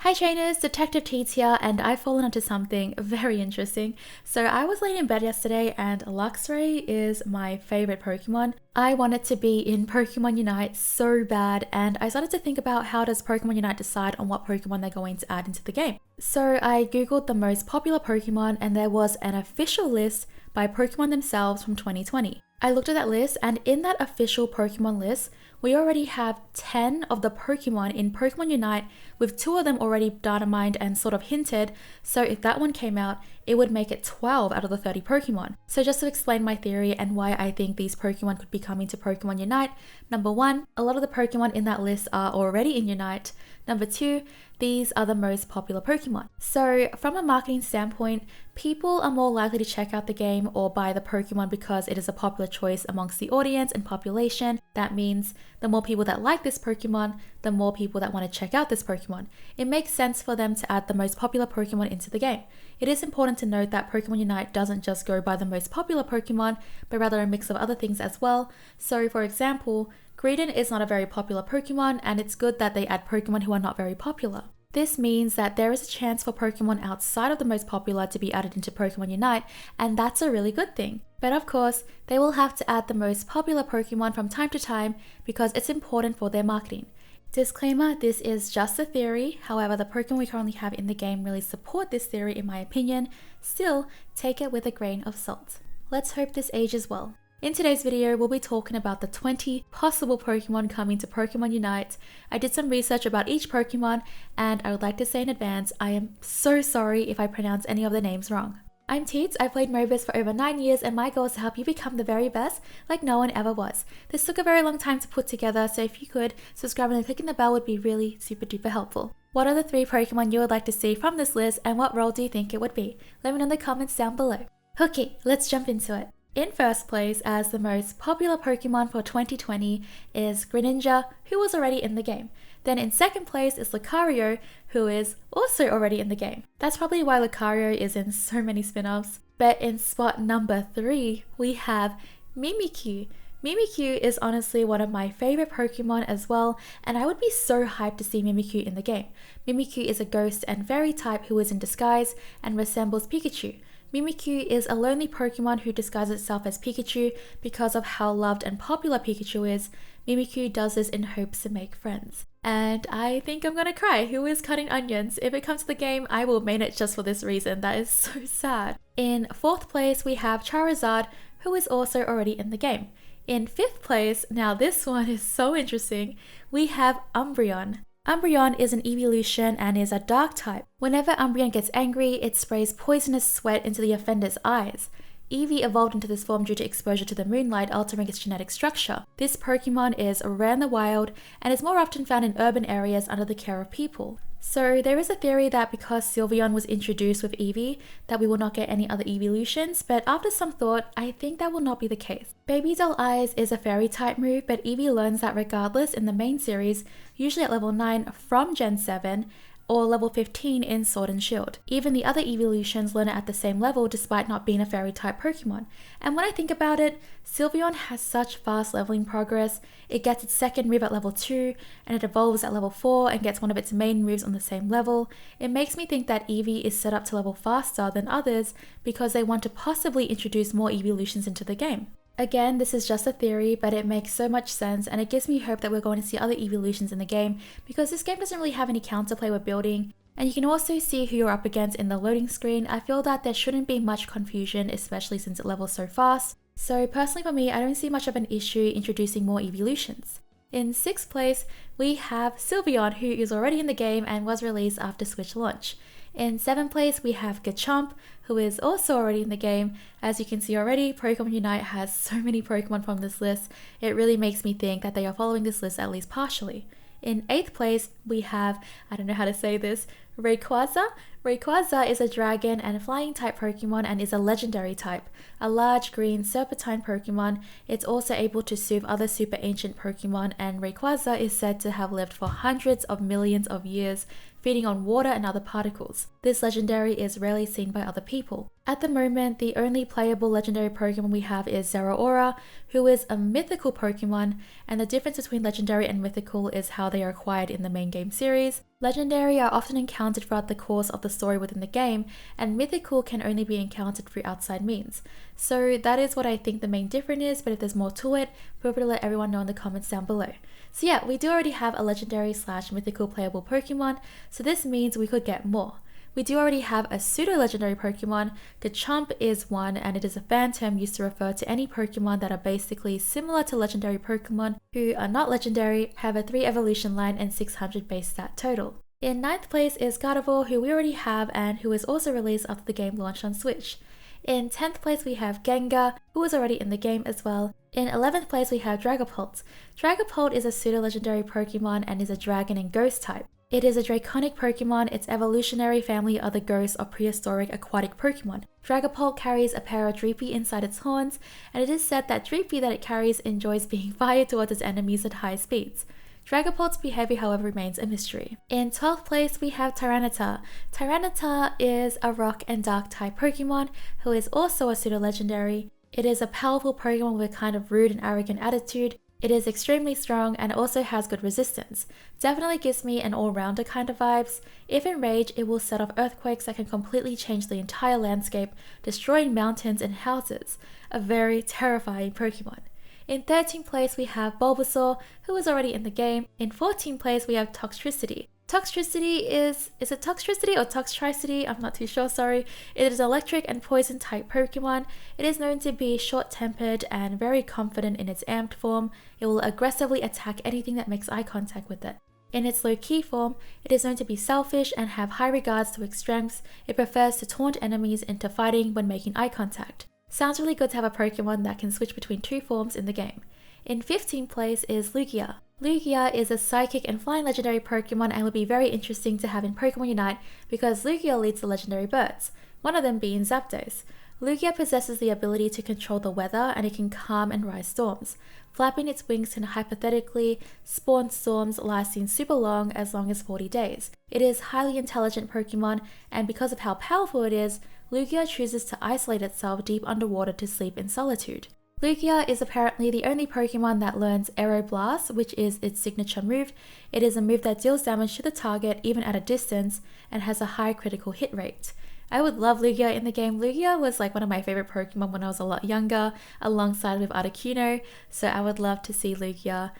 Hi trainers, Detective Teeds here, and I've fallen onto something very interesting. So I was laying in bed yesterday and Luxray is my favorite Pokemon. I wanted to be in Pokemon Unite so bad, and I started to think about how does Pokemon Unite decide on what Pokemon they're going to add into the game. So I googled the most popular Pokemon and there was an official list by Pokemon themselves from 2020. I looked at that list, and in that official Pokemon list, we already have 10 of the Pokemon in Pokemon Unite, with 2 of them already data mined and sort of hinted, so if that one came out, it would make it 12 out of the 30 Pokemon. So just to explain my theory and why I think these Pokemon could be coming to Pokemon Unite, number 1, a lot of the Pokemon in that list are already in Unite. Number 2, these are the most popular Pokemon. So from a marketing standpoint, people are more likely to check out the game or buy the Pokemon because it is a popular choice amongst the audience and population. That means the more people that like this Pokemon, the more people that want to check out this Pokemon. It makes sense for them to add the most popular Pokemon into the game. It is important to note that Pokemon Unite doesn't just go by the most popular Pokemon, but rather a mix of other things as well. So for example, Greedent is not a very popular Pokemon, and it's good that they add Pokemon who are not very popular. This means that there is a chance for Pokemon outside of the most popular to be added into Pokemon Unite, and that's a really good thing. But of course, they will have to add the most popular Pokemon from time to time because it's important for their marketing. Disclaimer, this is just a theory, however the Pokemon we currently have in the game really support this theory in my opinion. Still, take it with a grain of salt. Let's hope this ages well. In today's video, we'll be talking about the 20 possible Pokemon coming to Pokemon Unite. I did some research about each Pokemon, and I would like to say in advance, I am so sorry if I pronounce any of the names wrong. I'm Teets, I've played MOBAs for over 9 years, and my goal is to help you become the very best like no one ever was. This took a very long time to put together, so if you could, subscribe and clicking the bell would be really super duper helpful. What are the 3 Pokemon you would like to see from this list, and what role do you think it would be? Let me know in the comments down below. Okay, let's jump into it. In first place, as the most popular Pokemon for 2020 is Greninja, who was already in the game. Then in second place is Lucario, who is also already in the game. That's probably why Lucario is in so many spin-offs. But in spot number 3, we have Mimikyu. Mimikyu is honestly one of my favorite Pokemon as well, and I would be so hyped to see Mimikyu in the game. Mimikyu is a ghost and fairy type who is in disguise and resembles Pikachu. Mimikyu is a lonely Pokemon who disguises itself as Pikachu because of how loved and popular Pikachu is. Mimikyu does this in hopes to make friends. And I think I'm gonna cry. Who is cutting onions? If it comes to the game, I will main it just for this reason. That is so sad. In fourth place, we have Charizard, who is also already in the game. In fifth place, now this one is so interesting, we have Umbreon. Umbreon is an evolution and is a dark type. Whenever Umbreon gets angry, it sprays poisonous sweat into the offender's eyes. Eevee evolved into this form due to exposure to the moonlight, altering its genetic structure. This Pokemon is rare in the wild and is more often found in urban areas under the care of people. So there is a theory that because Sylveon was introduced with Eevee, that we will not get any other evolutions, but after some thought, I think that will not be the case. Baby Doll Eyes is a fairy type move, but Eevee learns that regardless in the main series, usually at level 9 from Gen 7, or level 15 in Sword and Shield. Even the other evolutions learn it at the same level despite not being a fairy type Pokemon. And when I think about it, Sylveon has such fast leveling progress. It gets its second move at level 2, and it evolves at level 4 and gets one of its main moves on the same level. It makes me think that Eevee is set up to level faster than others because they want to possibly introduce more evolutions into the game. Again, this is just a theory, but it makes so much sense and it gives me hope that we're going to see other evolutions in the game because this game doesn't really have any counterplay we're building. And you can also see who you're up against in the loading screen. I feel that there shouldn't be much confusion, especially since it levels so fast. So personally for me, I don't see much of an issue introducing more evolutions. In sixth place, we have Sylveon, who is already in the game and was released after Switch launch. In 7th place, we have GAMECHOPS, who is also already in the game. As you can see already, Pokemon Unite has so many Pokemon from this list. It really makes me think that they are following this list at least partially. In 8th place, we have, I don't know how to say this, Rayquaza. Rayquaza is a dragon and flying type Pokemon and is a legendary type. A large green serpentine Pokemon, it's also able to soothe other super ancient Pokemon, and Rayquaza is said to have lived for hundreds of millions of years, feeding on water and other particles. This legendary is rarely seen by other people. At the moment, the only playable legendary Pokemon we have is Zeraora, who is a mythical Pokemon, and the difference between legendary and mythical is how they are acquired in the main game series. Legendary are often encountered throughout the course of the story within the game, and mythical can only be encountered through outside means. So that is what I think the main difference is, but if there's more to it, feel free to let everyone know in the comments down below. So yeah, we do already have a legendary / mythical playable Pokemon, so this means we could get more. We do already have a pseudo-legendary Pokemon. GAMECHOPS is one, and it is a fan term used to refer to any Pokemon that are basically similar to legendary Pokemon who are not legendary, have a 3 evolution line and 600 base stat total. In 9th place is Gardevoir, who we already have and who was also released after the game launched on Switch. In 10th place we have Gengar, who was already in the game as well. In 11th place we have Dragapult. Dragapult is a pseudo-legendary Pokemon and is a dragon and ghost type. It is a draconic Pokemon. Its evolutionary family are the ghosts of prehistoric aquatic Pokemon. Dragapult carries a pair of Dreepy inside its horns, and it is said that Dreepy that it carries enjoys being fired towards its enemies at high speeds. Dragapult's behavior, however, remains a mystery. In 12th place, we have Tyranitar. Tyranitar is a rock and dark type Pokemon who is also a pseudo-legendary. It is a powerful Pokemon with a kind of rude and arrogant attitude. It is extremely strong and also has good resistance. Definitely gives me an all-rounder kind of vibes. If enraged, it will set off earthquakes that can completely change the entire landscape, destroying mountains and houses. A very terrifying Pokemon. In 13th place we have Bulbasaur, who is already in the game. In 14th place we have Toxtricity. Toxtricity is it Toxtricity or Toxtricity? I'm not too sure, sorry. It is electric and poison type Pokemon. It is known to be short-tempered and very confident in its amped form. It will aggressively attack anything that makes eye contact with it. In its low-key form, it is known to be selfish and have high regards to its strengths. It prefers to taunt enemies into fighting when making eye contact. Sounds really good to have a Pokemon that can switch between 2 forms in the game. In 15th place is Lugia. Lugia is a psychic and flying legendary Pokemon and would be very interesting to have in Pokemon Unite because Lugia leads the legendary birds, one of them being Zapdos. Lugia possesses the ability to control the weather and it can calm and rise storms. Flapping its wings can hypothetically spawn storms lasting super long as 40 days. It is highly intelligent Pokemon, and because of how powerful it is, Lugia chooses to isolate itself deep underwater to sleep in solitude. Lugia is apparently the only Pokemon that learns Aeroblast, which is its signature move. It is a move that deals damage to the target even at a distance and has a high critical hit rate. I would love Lugia in the game. Lugia was like one of my favorite Pokemon when I was a lot younger, alongside with Articuno, so I would love to see Lugia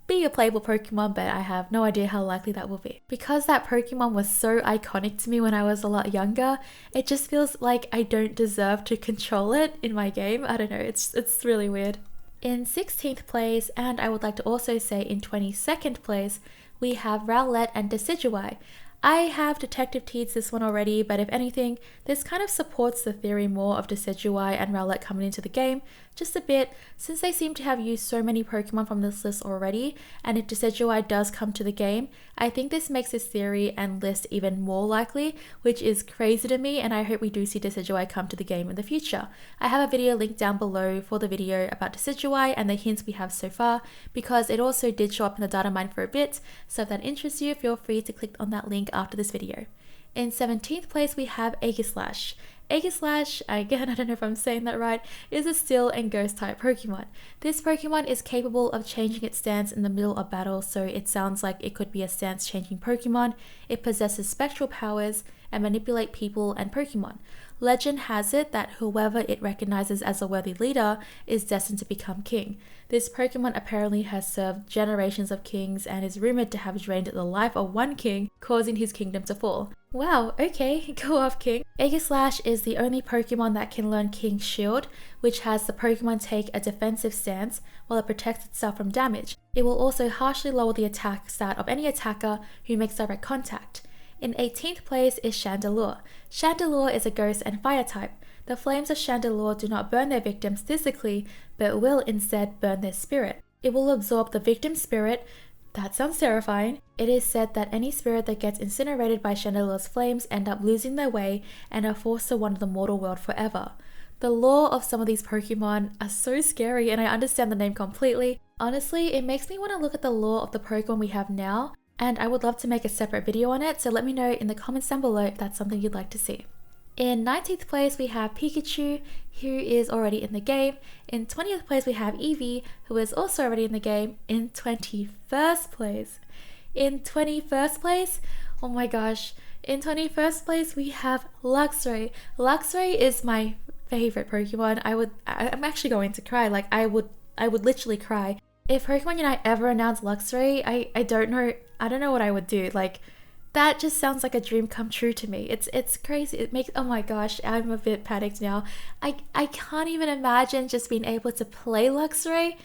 be a playable Pokemon, but I have no idea how likely that will be. Because that Pokemon was so iconic to me when I was a lot younger, it just feels like I don't deserve to control it in my game. I don't know, it's really weird. In 16th place, and I would like to also say in 22nd place, we have Rowlet and Decidueye. I have Detective Teeds this one already, but if anything, this kind of supports the theory more of Decidueye and Rowlet coming into the game, just a bit, since they seem to have used so many Pokemon from this list already, and if Decidueye does come to the game, I think this makes this theory and list even more likely, which is crazy to me, and I hope we do see Decidueye come to the game in the future. I have a video linked down below for the video about Decidueye and the hints we have so far, because it also did show up in the data mine for a bit, so if that interests you, feel free to click on that link after this video. In 17th place we have Aegislash. Aegislash, again I don't know if I'm saying that right, is a steel and ghost type Pokemon. This Pokemon is capable of changing its stance in the middle of battle, so it sounds like it could be a stance changing Pokemon. It possesses spectral powers and manipulate people and Pokemon. Legend has it that whoever it recognizes as a worthy leader is destined to become king. This Pokemon apparently has served generations of kings and is rumored to have drained the life of one king, causing his kingdom to fall. Wow, okay, go off king. Aegislash is the only Pokemon that can learn King's Shield, which has the Pokemon take a defensive stance while it protects itself from damage. It will also harshly lower the attack stat of any attacker who makes direct contact. In 18th place is Chandelure. Chandelure is a ghost and fire type. The flames of Chandelure do not burn their victims physically, but will instead burn their spirit. It will absorb the victim's spirit. That sounds terrifying. It is said that any spirit that gets incinerated by Chandelure's flames end up losing their way and are forced to wander the mortal world forever. The lore of some of these Pokemon are so scary, and I understand the name completely. Honestly, it makes me want to look at the lore of the Pokemon we have now, and I would love to make a separate video on it, so let me know in the comments down below if that's something you'd like to see. In 19th place, we have Pikachu, who is already in the game. In 20th place, we have Eevee, who is also already in the game. In 21st place, oh my gosh, in 21st place, we have Luxray. Luxray is my favorite Pokemon. I'm actually going to cry. Like, I would literally cry. If Pokemon Unite ever announced Luxray, I don't know what I would do. Like, that just sounds like a dream come true to me. It's crazy. It makes, oh my gosh, I'm a bit panicked now. I can't even imagine just being able to play Luxray.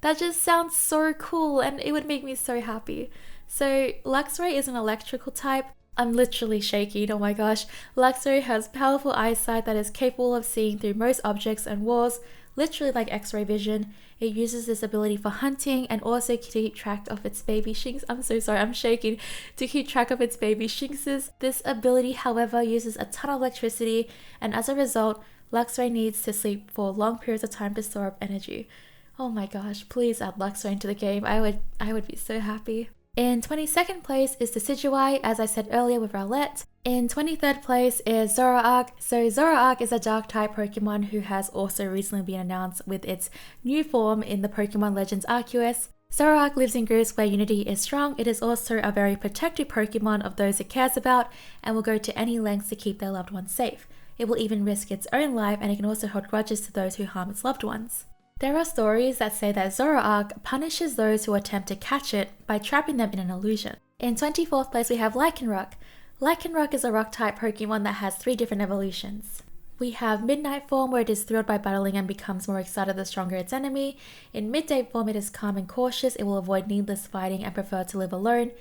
That just sounds so cool and it would make me so happy. So Luxray is an electrical type. I'm literally shaking, oh my gosh. Luxray has powerful eyesight that is capable of seeing through most objects and walls, literally like X-ray vision. It uses this ability for hunting and also to keep track of its baby shinx. I'm so sorry, I'm shaking. To keep track of its baby shinxes. This ability, however, uses a ton of electricity, and as a result, Luxray needs to sleep for long periods of time to store up energy. Oh my gosh, please add Luxray into the game. I would be so happy. In 22nd place is Decidueye, as I said earlier with Rowlet. In 23rd place is Zoroark. So Zoroark is a dark type Pokemon who has also recently been announced with its new form in the Pokemon Legends Arceus. Zoroark lives in groups where unity is strong. It is also a very protective Pokemon of those it cares about and will go to any lengths to keep their loved ones safe. It will even risk its own life, and it can also hold grudges to those who harm its loved ones. There are stories that say that Zoroark punishes those who attempt to catch it by trapping them in an illusion. In 24th place we have Lycanroc. Lycanroc is a rock-type Pokemon that has 3 different evolutions. We have Midnight form, where it is thrilled by battling and becomes more excited the stronger its enemy. In Midday form, it is calm and cautious, it will avoid needless fighting and prefer to live alone.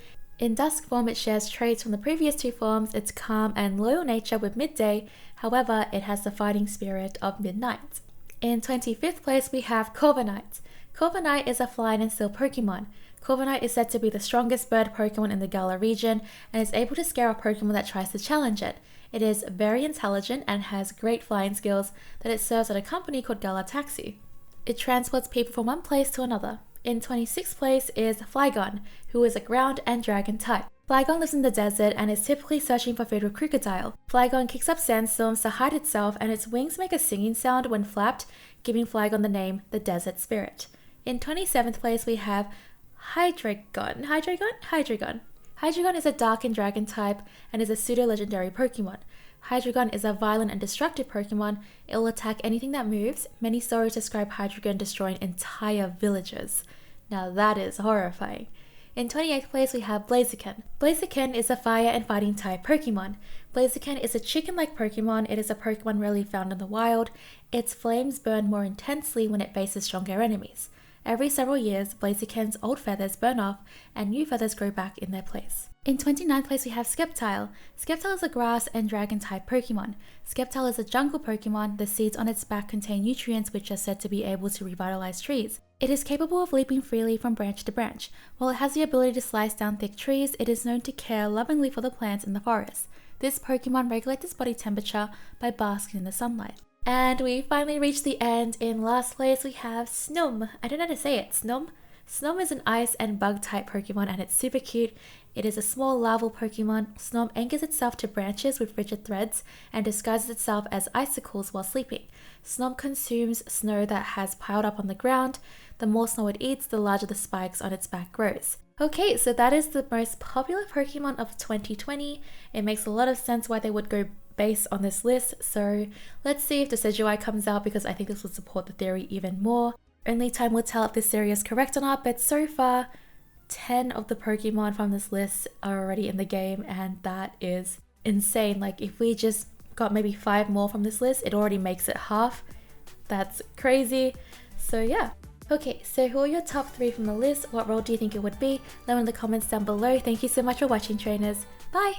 In Dusk form, it shares traits from the previous 2 forms, its calm and loyal nature with Midday, however, it has the fighting spirit of Midnight. In 25th place, we have Corviknight. Corviknight is a flying and steel Pokemon. Corviknight is said to be the strongest bird Pokemon in the Galar region and is able to scare a Pokemon that tries to challenge it. It is very intelligent and has great flying skills that it serves at a company called Galar Taxi. It transports people from one place to another. In 26th place is Flygon, who is a ground and dragon type. Flygon lives in the desert and is typically searching for food with Crocodile. Flygon kicks up sandstorms to hide itself, and its wings make a singing sound when flapped, giving Flygon the name the Desert Spirit. In 27th place we have Hydreigon. Hydreigon is a dark and dragon type and is a pseudo-legendary Pokemon. Hydreigon is a violent and destructive Pokemon. It will attack anything that moves. Many stories describe Hydreigon destroying entire villages. Now that is horrifying. In 28th place we have Blaziken. Blaziken is a fire and fighting type Pokemon. Blaziken is a chicken-like Pokemon. It is a Pokemon rarely found in the wild. Its flames burn more intensely when it faces stronger enemies. Every several years, Blaziken's old feathers burn off and new feathers grow back in their place. In 29th place we have Sceptile. Sceptile is a grass and dragon type Pokemon. Sceptile is a jungle Pokemon. The seeds on its back contain nutrients which are said to be able to revitalize trees. It is capable of leaping freely from branch to branch. While it has the ability to slice down thick trees, it is known to care lovingly for the plants in the forest. This Pokemon regulates its body temperature by basking in the sunlight. And we finally reached the end. In last place we have Snom. I don't know how to say it. Snom? Snom is an ice and bug type Pokemon and it's super cute. It is a small larval Pokemon. Snom anchors itself to branches with rigid threads and disguises itself as icicles while sleeping. Snom consumes snow that has piled up on the ground. The more snow it eats, the larger the spikes on its back grows. Okay, so that is the most popular Pokemon of 2020. It makes a lot of sense why they would go based on this list, so let's see if Decidueye comes out, because I think this will support the theory even more. Only time will tell if this theory is correct or not, but so far 10 of the Pokemon from this list are already in the game, and that is insane. Like, if we just got maybe 5 more from this list, it already makes it half. That's crazy. So yeah. Okay, so who are your top 3 from the list? What role do you think it would be? Let me know in the comments down below. Thank you so much for watching, trainers. Bye!